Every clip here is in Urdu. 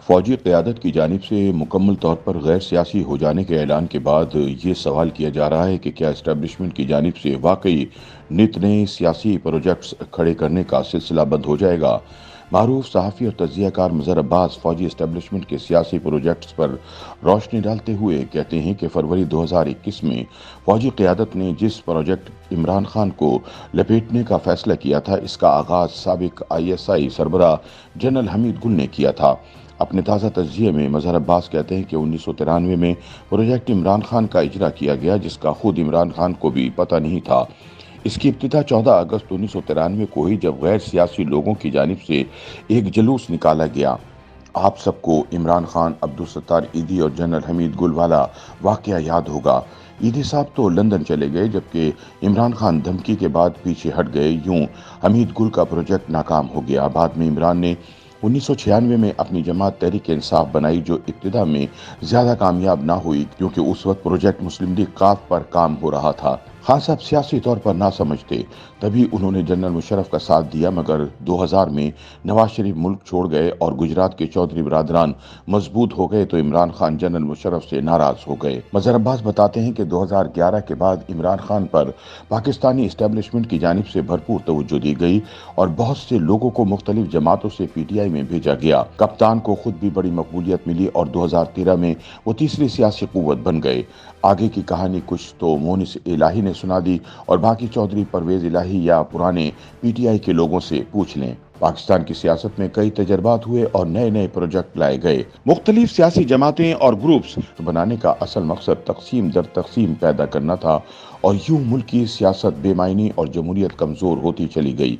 فوجی قیادت کی جانب سے مکمل طور پر غیر سیاسی ہو جانے کے اعلان کے بعد یہ سوال کیا جا رہا ہے کہ کیا اسٹیبلشمنٹ کی جانب سے واقعی نت نئے سیاسی پروجیکٹس کھڑے کرنے کا سلسلہ بند ہو جائے گا۔ معروف صحافی اور تجزیہ کار مظہر عباس فوجی اسٹیبلشمنٹ کے سیاسی پروجیکٹس پر روشنی ڈالتے ہوئے کہتے ہیں کہ فروری 2021 میں فوجی قیادت نے جس پروجیکٹ عمران خان کو لپیٹنے کا فیصلہ کیا تھا، اس کا آغاز سابق ISI سربراہ جنرل حمید گل نے کیا تھا۔ اپنے تازہ تجزیے میں مظہر عباس کہتے ہیں کہ 1993 میں پروجیکٹ عمران خان کا اجرا کیا گیا، جس کا خود عمران خان کو بھی پتہ نہیں تھا۔ اس کی ابتدا 14 اگست 1993 کو ہوئی، جب غیر سیاسی لوگوں کی جانب سے ایک جلوس نکالا گیا۔ آپ سب کو عمران خان، عبدالستار ایدھی اور جنرل حمید گل والا واقعہ یاد ہوگا۔ ایدھی صاحب تو لندن چلے گئے، جبکہ عمران خان دھمکی کے بعد پیچھے ہٹ گئے۔ یوں حمید گل کا پروجیکٹ ناکام ہو گیا۔ بعد میں عمران نے 1996 میں اپنی جماعت تحریک انصاف بنائی، جو ابتدا میں زیادہ کامیاب نہ ہوئی کیونکہ اس وقت پروجیکٹ مسلم لیگ قاف پر کام ہو رہا تھا۔ خان صاحب سیاسی طور پر نہ سمجھ تھے، تبھی انہوں نے جنرل مشرف کا ساتھ دیا، مگر 2000 میں نواز شریف ملک چھوڑ گئے اور گجرات کے چودھری برادران مضبوط ہو گئے تو عمران خان جنرل مشرف سے ناراض ہو گئے۔ مظہر عباس بتاتے ہیں کہ 2011 کے بعد عمران خان پر پاکستانی اسٹیبلشمنٹ کی جانب سے بھرپور توجہ دی گئی اور بہت سے لوگوں کو مختلف جماعتوں سے PTI میں بھیجا گیا۔ کپتان کو خود بھی بڑی مقبولیت ملی اور 2013 میں وہ تیسری سیاسی قوت بن گئے۔ آگے کی کہانی کچھ تو مونس الہی نے سنا دی اور باقی چودھری پرویز الہی یا پرانے PTI کے لوگوں سے پوچھ لیں۔ پاکستان کی سیاست میں کئی تجربات ہوئے اور نئے نئے پروجیکٹ لائے گئے۔ مختلف سیاسی جماعتیں اور گروپس بنانے کا اصل مقصد تقسیم در تقسیم پیدا کرنا تھا، اور یوں ملک کی سیاست بے معنی اور جمہوریت کمزور ہوتی چلی گئی۔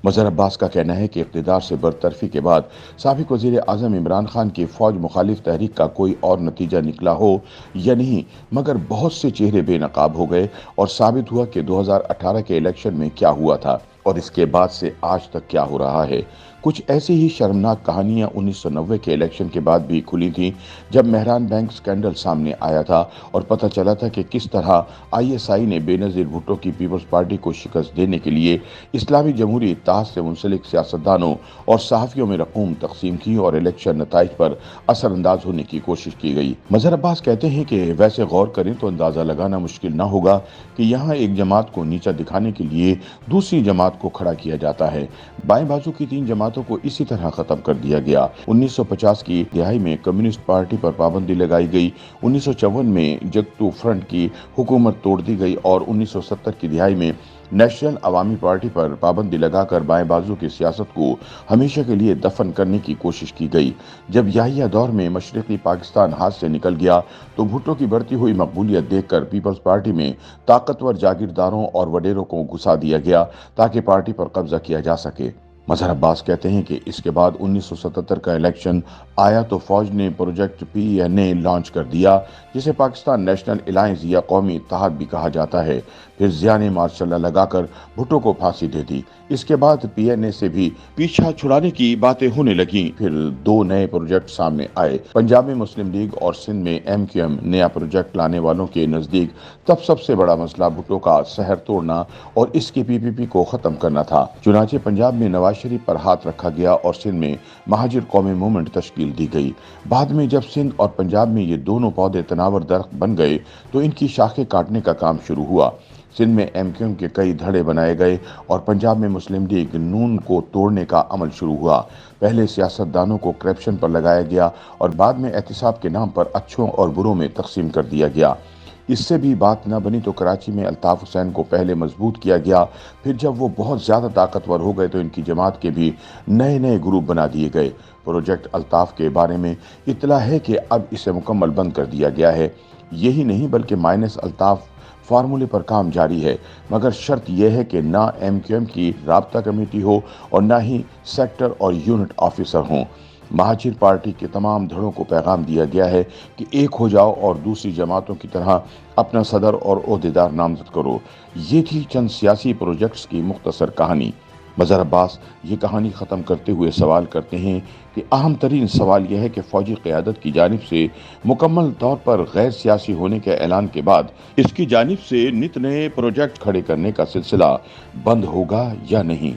مظہر عباس کا کہنا ہے کہ اقتدار سے برطرفی کے بعد سابق وزیر اعظم عمران خان کی فوج مخالف تحریک کا کوئی اور نتیجہ نکلا ہو یا نہیں، مگر بہت سے چہرے بے نقاب ہو گئے اور ثابت ہوا کہ 2018 کے الیکشن میں کیا ہوا تھا اور اس کے بعد سے آج تک کیا ہو رہا ہے۔ کچھ ایسی ہی شرمناک کہانیاں 1990 کے الیکشن کے بعد بھی کھلی تھیں، جب مہران بینک سکینڈل سامنے آیا تھا اور پتہ چلا تھا کہ کس طرح ISI نے بے نظیر بھٹو کی پیپلز پارٹی کو شکست دینے کے لیے اسلامی جمہوری اتحاد سے منسلک سیاستدانوں اور صحافیوں میں رقوم تقسیم کی اور الیکشن نتائج پر اثر انداز ہونے کی کوشش کی گئی۔ مظہر عباس کہتے ہیں کہ ویسے غور کریں تو اندازہ لگانا مشکل نہ ہوگا کہ یہاں ایک جماعت کو نیچا دکھانے کے لیے دوسری جماعت کو کھڑا کیا جاتا ہے۔ بائیں بازو کی 3 جماعتوں کو اسی طرح ختم کر دیا گیا۔ 1950 کی دہائی میں کمیونسٹ پارٹی پر پابندی لگائی گئی، 1954 میں جگتو فرنٹ کی حکومت توڑ دی گئی اور 1970 کی دہائی میں نیشنل عوامی پارٹی پر پابندی لگا کر بائیں بازو کی سیاست کو ہمیشہ کے لیے دفن کرنے کی کوشش کی گئی۔ جب یحییٰ دور میں مشرقی پاکستان ہاتھ سے نکل گیا تو بھٹو کی بڑھتی ہوئی مقبولیت دیکھ کر پیپلز پارٹی میں طاقتور جاگیرداروں اور وڈیروں کو گھسا دیا گیا تاکہ پارٹی پر قبضہ کیا جا سکے۔ مظہر عباس کہتے ہیں کہ اس کے بعد 1977 کا الیکشن آیا تو فوج نے پروجیکٹ PNA لانچ کر دیا، جسے پاکستان نیشنل الائنس یا قومی اتحاد بھی کہا جاتا ہے۔ پھر ضیاء نے مارشاء اللہ لگا کر بھٹو کو پھانسی دے دی۔ اس کے بعد PNA سے بھی پیچھا چھڑانے کی باتیں ہونے لگیں۔ پھر 2 نئے پروجیکٹ سامنے آئے۔ پنجاب میں مسلم لیگ اور سندھ میں MQM نیا پروجیکٹ لانے والوں کے نزدیک تب سب سے بڑا مسئلہ بھٹو کا سحر توڑنا اور اس کی PPP کو ختم کرنا تھا۔ چنانچہ پنجاب میں نواز شریف پر ہاتھ رکھا گیا اور سندھ میں مہاجر قومی موومنٹ تشکیل دی گئی۔ بعد میں جب سندھ اور پنجاب میں یہ دونوں پودے تناور درخت بن گئے تو ان کی شاخیں کاٹنے کا کام شروع ہوا۔ سندھ میں MQM کے کئی دھڑے بنائے گئے اور پنجاب میں مسلم لیگ نون کو توڑنے کا عمل شروع ہوا۔ پہلے سیاستدانوں کو کرپشن پر لگایا گیا اور بعد میں احتساب کے نام پر اچھوں اور بروں میں تقسیم کر دیا گیا۔ اس سے بھی بات نہ بنی تو کراچی میں الطاف حسین کو پہلے مضبوط کیا گیا، پھر جب وہ بہت زیادہ طاقتور ہو گئے تو ان کی جماعت کے بھی نئے نئے گروپ بنا دیے گئے۔ پروجیکٹ الطاف کے بارے میں اطلاع ہے کہ اب اسے مکمل بند کر دیا گیا ہے۔ یہی نہیں بلکہ مائنس الطاف فارمولے پر کام جاری ہے، مگر شرط یہ ہے کہ نہ MQM کی رابطہ کمیٹی ہو اور نہ ہی سیکٹر اور یونٹ آفیسر ہوں۔ مہاجر پارٹی کے تمام دھڑوں کو پیغام دیا گیا ہے کہ ایک ہو جاؤ اور دوسری جماعتوں کی طرح اپنا صدر اور عہدیدار نامزد کرو۔ یہ تھی چند سیاسی پروجیکٹس کی مختصر کہانی۔ مظہر عباس یہ کہانی ختم کرتے ہوئے سوال کرتے ہیں کہ اہم ترین سوال یہ ہے کہ فوجی قیادت کی جانب سے مکمل طور پر غیر سیاسی ہونے کے اعلان کے بعد اس کی جانب سے نت نئے پروجیکٹ کھڑے کرنے کا سلسلہ بند ہوگا یا نہیں۔